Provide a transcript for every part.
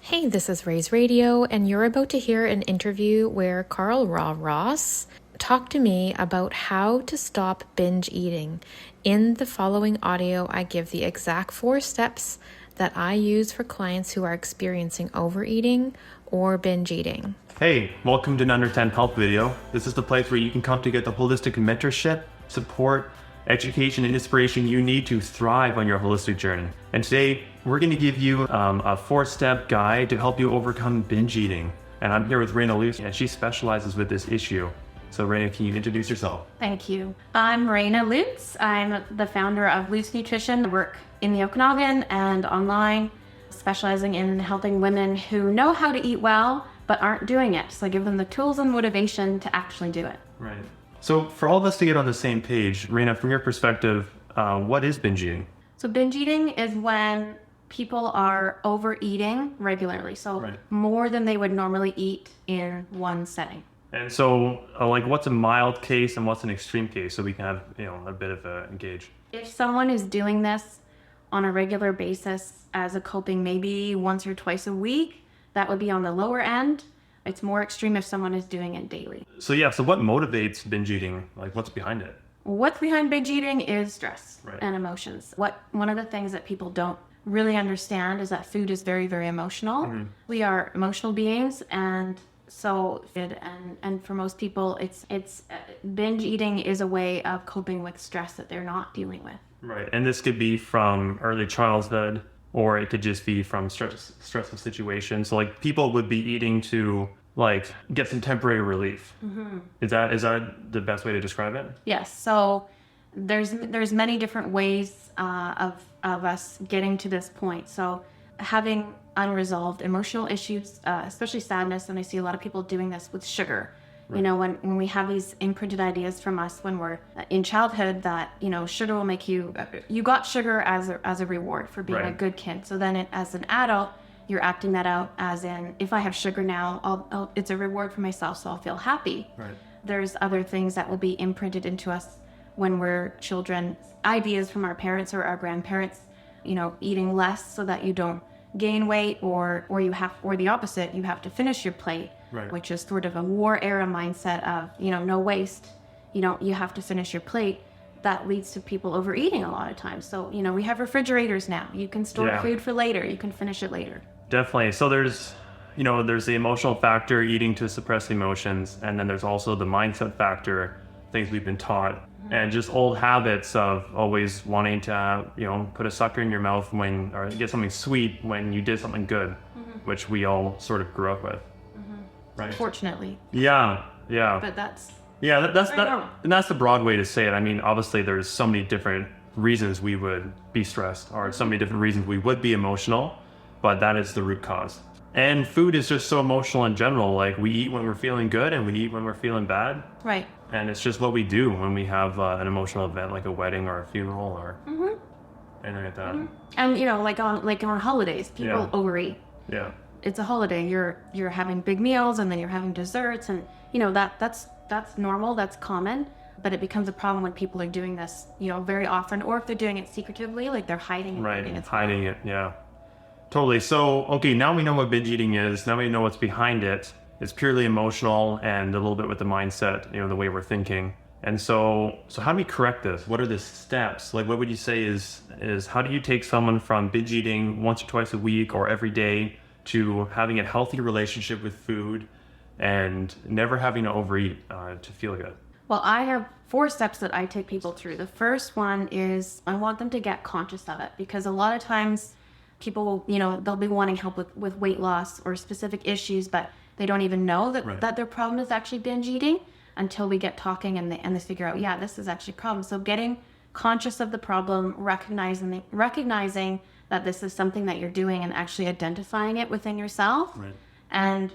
Hey, this is Ray's Radio, and you're about to hear an interview where Carl Ross talked to me about how to stop binge eating. In the following audio, I give the exact 4 steps that I use for clients who are experiencing overeating or binge eating. Hey, welcome to an Under 10 Health video. This is the place where you can come to get the holistic mentorship, support, education, and inspiration you need to thrive on your holistic journey. And today, we're going to give you a 4-step guide to help you overcome binge eating. And I'm here with Raina Lutz, and she specializes with this issue. So Raina, can you introduce yourself? Thank you. I'm Raina Lutz. I'm the founder of Lutz Nutrition. I work in the Okanagan and online, specializing in helping women who know how to eat well, but aren't doing it. So I give them the tools and motivation to actually do it. Right. So for all of us to get on the same page, Raina, from your perspective, what is binge eating? So binge eating is when people are overeating regularly. So more than they would normally eat in one setting. And so, what's a mild case and what's an extreme case, so we can have, a bit of a engage. If someone is doing this on a regular basis as a coping, maybe once or twice a week, that would be on the lower end. It's more extreme if someone is doing it daily. So what motivates binge eating? What's behind it? What's behind binge eating is stress and emotions. One of the things that people don't really understand is that food is very, very emotional. Mm-hmm. We are emotional beings, and so and for most people, it's binge eating is a way of coping with stress that they're not dealing with. Right, and this could be from early childhood, or it could just be from stressful situations. So people would be eating to get some temporary relief. Mm-hmm. Is that the best way to describe it? Yes. So there's many different ways of us getting to this point. So having unresolved emotional issues, especially sadness, and I see a lot of people doing this with sugar. Right. When we have these imprinted ideas from us when we're in childhood that, sugar will make you got sugar as a reward for being a good kid. So then as an adult, you're acting that out as in, if I have sugar now, it's a reward for myself, so I'll feel happy. Right. There's other things that will be imprinted into us when we're children, ideas from our parents or our grandparents, eating less so that you don't gain weight, or the opposite, you have to finish your plate. Right. Which is sort of a war era mindset of, no waste, you have to finish your plate. That leads to people overeating a lot of times. So, we have refrigerators now. You can store food for later. You can finish it later. Definitely. So there's the emotional factor, eating to suppress emotions. And then there's also the mindset factor, things we've been taught. Mm-hmm. And just old habits of always wanting to, put a sucker in your mouth or get something sweet when you did something good, mm-hmm. which we all sort of grew up with. Right. Unfortunately. Yeah. But that's and that's the broad way to say it. I mean, obviously there's so many different reasons we would be stressed, or so many different reasons we would be emotional, but that is the root cause. And food is just so emotional in general. We eat when we're feeling good and we eat when we're feeling bad. Right. And it's just what we do when we have an emotional event like a wedding or a funeral or anything like that. Mm-hmm. And on holidays, people overeat. Yeah. It's a holiday. You're having big meals and then you're having desserts, and that's normal, that's common, but it becomes a problem when people are doing this, very often, or if they're doing it secretively, they're hiding it. Right, hiding it, yeah. Totally. So, okay, now we know what binge eating is. Now we know what's behind it. It's purely emotional and a little bit with the mindset, the way we're thinking. And so how do we correct this? What are the steps? What would you say is how do you take someone from binge eating once or twice a week or every day to having a healthy relationship with food and never having to overeat to feel good? Well, I have 4 steps that I take people through. The first one is I want them to get conscious of it, because a lot of times people will, they'll be wanting help with weight loss or specific issues, but they don't even know that their problem is actually binge eating until we get talking and they figure out, this is actually a problem. So getting conscious of the problem, recognizing that this is something that you're doing and actually identifying it within yourself, and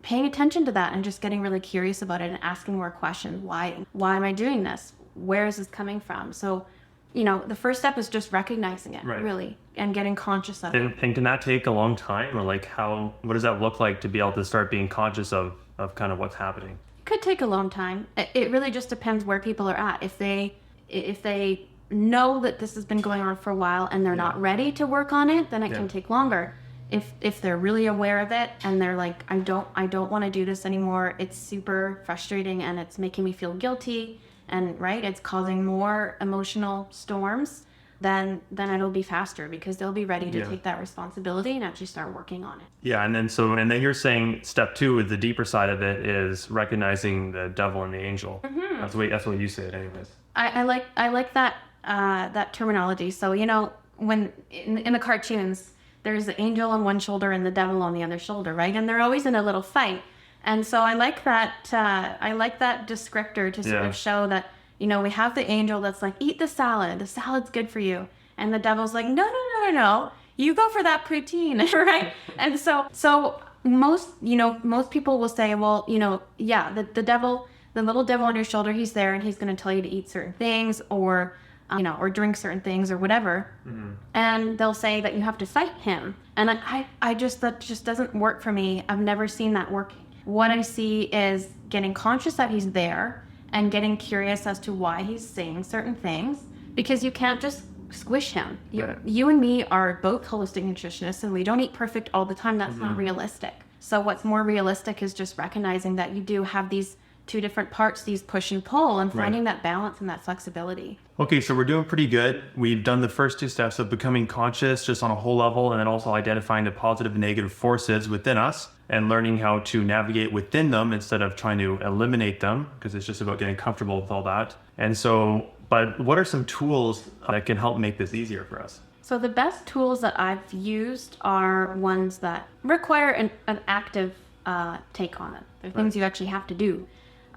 paying attention to that and just getting really curious about it and asking more questions. Why am I doing this? Where is this coming from? So, the first step is just recognizing it, really, and getting conscious of it. And can that take a long time, or what does that look like to be able to start being conscious of kind of what's happening? It could take a long time. It really just depends where people are at. If they know that this has been going on for a while and they're not ready to work on it, then it can take longer. if they're really aware of it and they're like, I don't want to do this anymore. It's super frustrating and it's making me feel guilty, and right, it's causing more emotional storms. Then it'll be faster because they'll be ready to take that responsibility and actually start working on it. Yeah, and then you're saying step 2 with the deeper side of it is recognizing the devil and the angel. Mm-hmm. That's what you said, anyways. I like that that terminology. So when in the cartoons, there's the angel on one shoulder and the devil on the other shoulder, right? And they're always in a little fight. And so I like that descriptor to sort of show that. We have the angel that's like, eat the salad. The salad's good for you. And the devil's like, no. You go for that protein, right? And so most people will say, well, the devil, the little devil on your shoulder, he's there and he's going to tell you to eat certain things or drink certain things or whatever. Mm-hmm. And they'll say that you have to fight him. And that just doesn't work for me. I've never seen that working. What I see is getting conscious that he's there and getting curious as to why he's saying certain things, because you can't just squish him. You and me are both holistic nutritionists, and we don't eat perfect all the time. That's not realistic. So what's more realistic is just recognizing that you do have these two different parts, these push and pull, and finding that balance and that flexibility. Okay, so we're doing pretty good. We've done the first 2 steps of becoming conscious just on a whole level, and then also identifying the positive and negative forces within us and learning how to navigate within them instead of trying to eliminate them, because it's just about getting comfortable with all that. And so, but what are some tools that can help make this easier for us? So the best tools that I've used are ones that require an active take on it. They're things you actually have to do.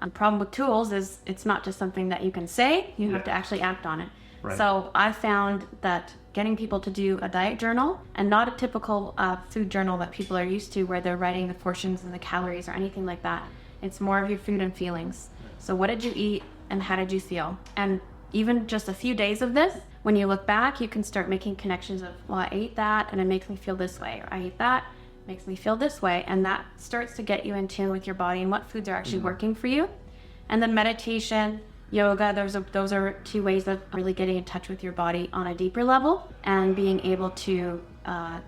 The problem with tools is it's not just something that you can say, you have to actually act on it. Right. So I found that getting people to do a diet journal, and not a typical food journal that people are used to where they're writing the portions and the calories or anything like that. It's more of your food and feelings. So what did you eat and how did you feel? And even just a few days of this, when you look back, you can start making connections of, well, I ate that and it makes me feel this way, or I ate that, makes me feel this way, and that starts to get you in tune with your body and what foods are actually working for you. And then meditation, yoga, those are 2 ways of really getting in touch with your body on a deeper level and being able to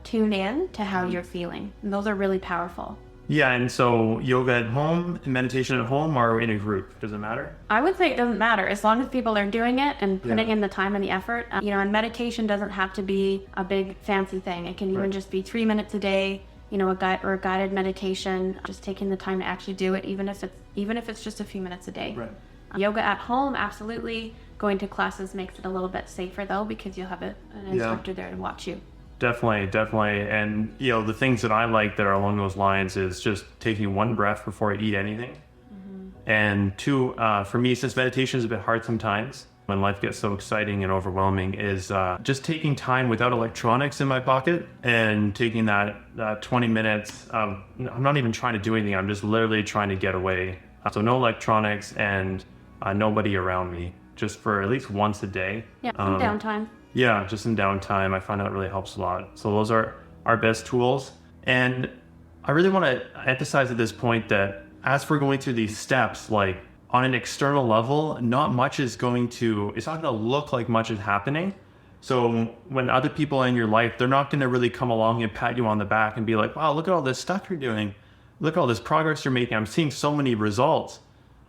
tune in to how you're feeling. And those are really powerful. Yeah, and so yoga at home, meditation at home, or in a group, does it matter? I would say it doesn't matter as long as people are doing it and putting in the time and the effort. And meditation doesn't have to be a big fancy thing. It can even just be 3 minutes a day. A guided meditation, just taking the time to actually do it, even if it's just a few minutes a day. Right. Yoga at home, absolutely. Going to classes makes it a little bit safer though, because you'll have an instructor there to watch you. Definitely. And the things that I like that are along those lines is just taking 1 breath before I eat anything. Mm-hmm. And 2, for me, since meditation is a bit hard sometimes, when life gets so exciting and overwhelming, is just taking time without electronics in my pocket and taking that 20 minutes. I'm not even trying to do anything. I'm just literally trying to get away. So no electronics and nobody around me, just for at least once a day. Yeah, some downtime. Yeah, just some downtime. I find that really helps a lot. So those are our best tools. And I really want to emphasize at this point that as we're going through these steps, like, on an external level, it's not going to look like much is happening. So when other people in your life, they're not going to really come along and pat you on the back and be like, wow, look at all this stuff you're doing. Look at all this progress you're making. I'm seeing so many results.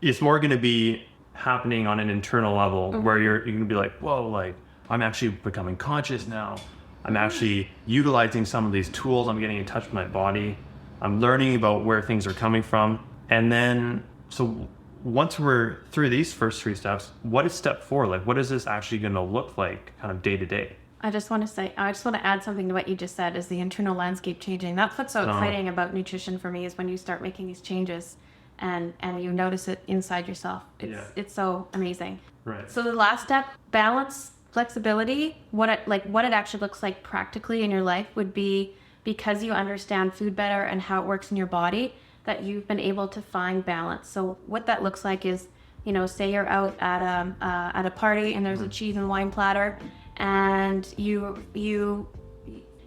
It's more going to be happening on an internal level where you're going to be like, whoa, like, I'm actually becoming conscious now. I'm actually utilizing some of these tools. I'm getting in touch with my body. I'm learning about where things are coming from. And then, so once we're through these first 3 steps, what is step 4? Like, what is this actually going to look like kind of day to day? I just want to add something to what you just said, is the internal landscape changing. That's what's so exciting about nutrition for me, is when you start making these changes and you notice it inside yourself. It's so amazing. Right. So the last step, balance, flexibility, what it actually looks like practically in your life would be, because you understand food better and how it works in your body, that you've been able to find balance. So what that looks like is, say you're out at a party and there's a cheese and wine platter, and you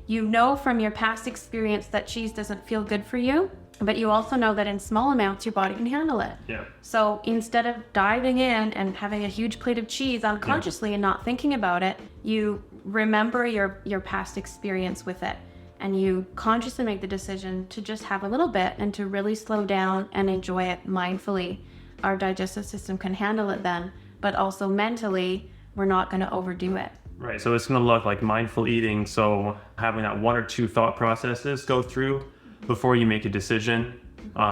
know from your past experience that cheese doesn't feel good for you, but you also know that in small amounts your body can handle it. Yeah. So instead of diving in and having a huge plate of cheese unconsciously and not thinking about it, you remember your past experience with it. and you consciously make the decision to just have a little bit and to really slow down and enjoy it mindfully, our digestive system can handle it then, but also mentally, we're not going to overdo it. Right. So it's going to look like mindful eating. So having that 1 or 2 thought processes go through before you make a decision,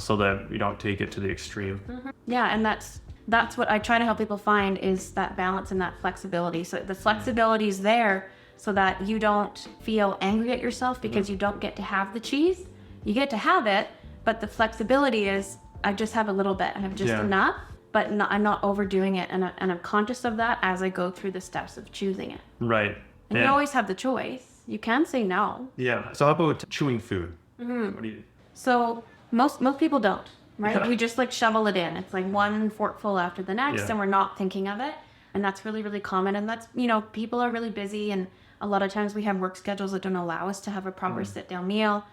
so that you don't take it to the extreme. Yeah, and that's what I try to help people find, is that balance and that flexibility. So the flexibility is there so that you don't feel angry at yourself because you don't get to have the cheese. You get to have it, but the flexibility is, I just have a little bit. I have just enough, but I'm not overdoing it, and I'm conscious of that as I go through the steps of choosing it. Right. And you always have the choice. You can say no. Yeah. So how about chewing food? What do you? So most people don't, right? Yeah. We just like shovel it in. It's like one forkful after the next, and we're not thinking of it. And that's really, really common. And that's, people are really busy, and a lot of times we have work schedules that don't allow us to have a proper sit-down meal.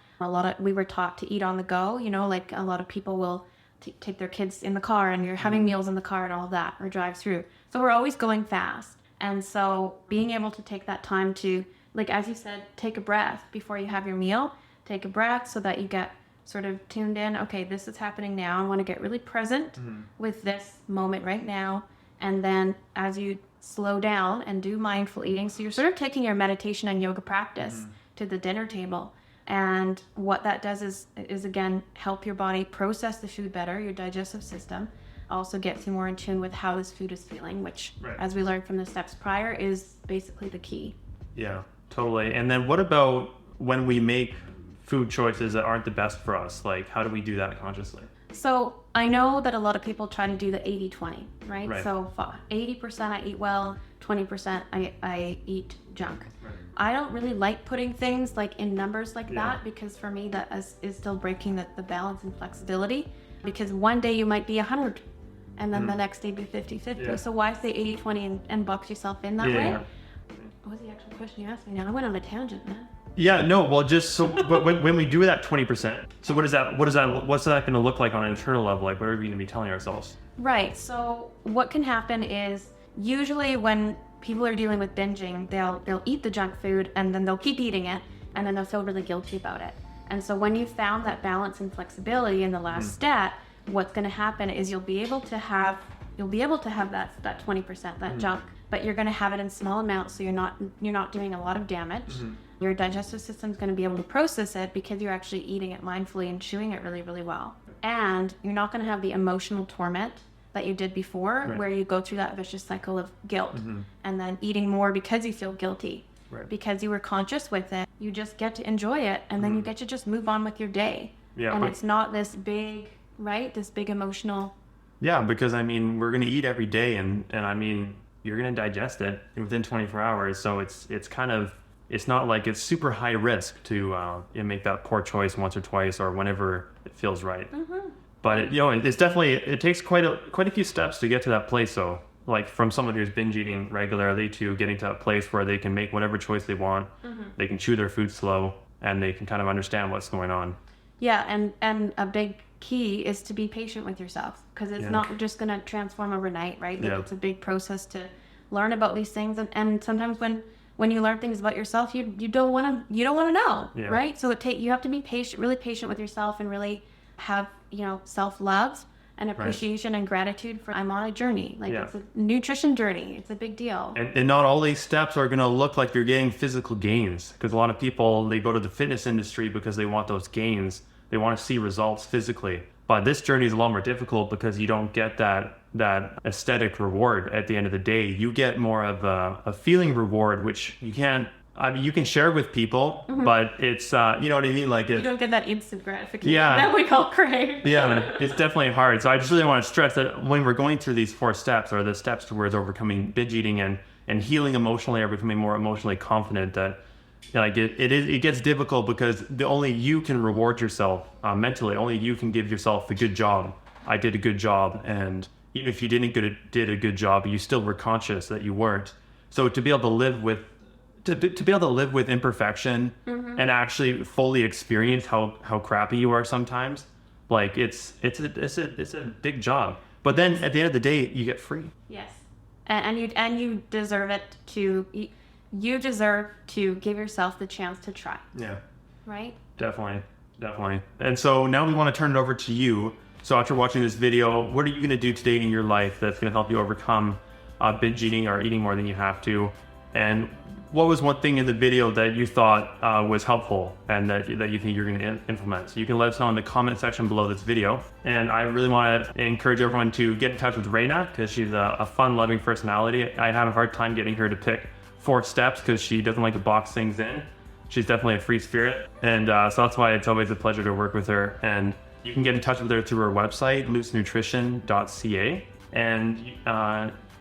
We were taught to eat on the go, like a lot of people will take their kids in the car, and you're having meals in the car and all of that, or drive through. So we're always going fast. And so being able to take that time to, like, as you said, take a breath before you have your meal, take a breath so that you get sort of tuned in. Okay, this is happening now. I want to get really present with this moment right now. And then as you slow down and do mindful eating, so you're sort of taking your meditation and yoga practice to the dinner table. And what that does is again, help your body process the food better, your digestive system. Also gets you more in tune with how this food is feeling, which, as we learned from the steps prior, is basically the key. Yeah, totally. And then what about when we make food choices that aren't the best for us? Like, how do we do that consciously? So I know that a lot of people try to do the 80-20, right? So 80% I eat well, 20% I eat junk. Right. I don't really like putting things like in numbers like that, because for me that is still breaking the balance and flexibility, because one day you might be 100 and then the next day be 50-50. Yeah. So why say 80-20 and box yourself in that way? What was the actual question you asked me now? I went on a tangent, man. Yeah, no, well, just so but when we do that 20%, so what's that going to look like on an internal level? Like, what are we going to be telling ourselves? Right. So what can happen is, usually when people are dealing with binging, they'll eat the junk food and then they'll keep eating it, and then they'll feel really guilty about it. And so when you found that balance and flexibility in the last step, what's going to happen is you'll be able to have that 20%, that junk, but you're going to have it in small amounts, so you're not doing a lot of damage. Your digestive system's going to be able to process it because you're actually eating it mindfully and chewing it really, really well. And you're not going to have the emotional torment that you did before, where you go through that vicious cycle of guilt and then eating more because you feel guilty. Because you were conscious with it, you just get to enjoy it, and then you get to just move on with your day. And it's not this big, this big emotional. Yeah, because I mean, we're going to eat every day, and I mean, you're going to digest it within 24 hours. So it's kind of, it's not like it's super high risk to make that poor choice once or twice or whenever it feels right. But it's definitely, it takes quite a few steps to get to that place. So like from someone who's binge eating regularly to getting to that place where they can make whatever choice they want, they can chew their food slow, and they can kind of understand what's going on. Yeah, and a big key is to be patient with yourself, because it's not just going to transform overnight, right? Like it's a big process to learn about these things, and sometimes when you learn things about yourself, you don't want to know, right? So you have to be patient, really patient with yourself, and really have self-love and appreciation and gratitude for, I'm on a journey. It's a nutrition journey. It's a big deal. And not all these steps are going to look like you're getting physical gains, because a lot of people, they go to the fitness industry because they want those gains. They want to see results physically. But this journey is a lot more difficult because you don't get that aesthetic reward at the end of the day. You get more of a feeling reward, which you can't. I mean, you can share with people, but it's, you know what I mean? Like you don't get that instant gratification that we all crave. Yeah, it's definitely hard. So I just really want to stress that when we're going through these 4 steps, or the steps towards overcoming binge eating and healing emotionally, or becoming more emotionally confident, that it gets difficult because only you can reward yourself mentally. Only you can give yourself the good job. I did a good job, and even if you did a good job, you still were conscious that you weren't. So to be able to live with imperfection and actually fully experience how crappy you are sometimes, like it's a big job. But then at the end of the day, you get free. Yes, and you deserve it to. You deserve to give yourself the chance to try. Yeah. right? Definitely. And so now we want to turn it over to you. So after watching this video, what are you going to do today in your life that's going to help you overcome binge eating or eating more than you have to? And what was one thing in the video that you thought was helpful and that you think you're going to implement? So you can let us know in the comment section below this video. And I really want to encourage everyone to get in touch with Raina because she's a fun, loving personality. I have a hard time getting her to pick 4 steps because she doesn't like to box things in. She's definitely a free spirit. And so that's why it's always a pleasure to work with her. And you can get in touch with her through her website, loosenutrition.ca. And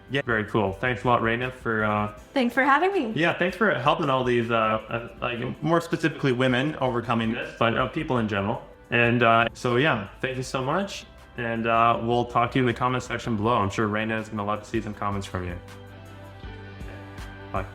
yeah, very cool. Thanks a lot, Raina, for... Thanks for having me. Yeah, thanks for helping all these, like more specifically women overcoming this, but people in general. And so yeah, thank you so much. And we'll talk to you in the comment section below. I'm sure Raina is going to love to see some comments from you. Bye.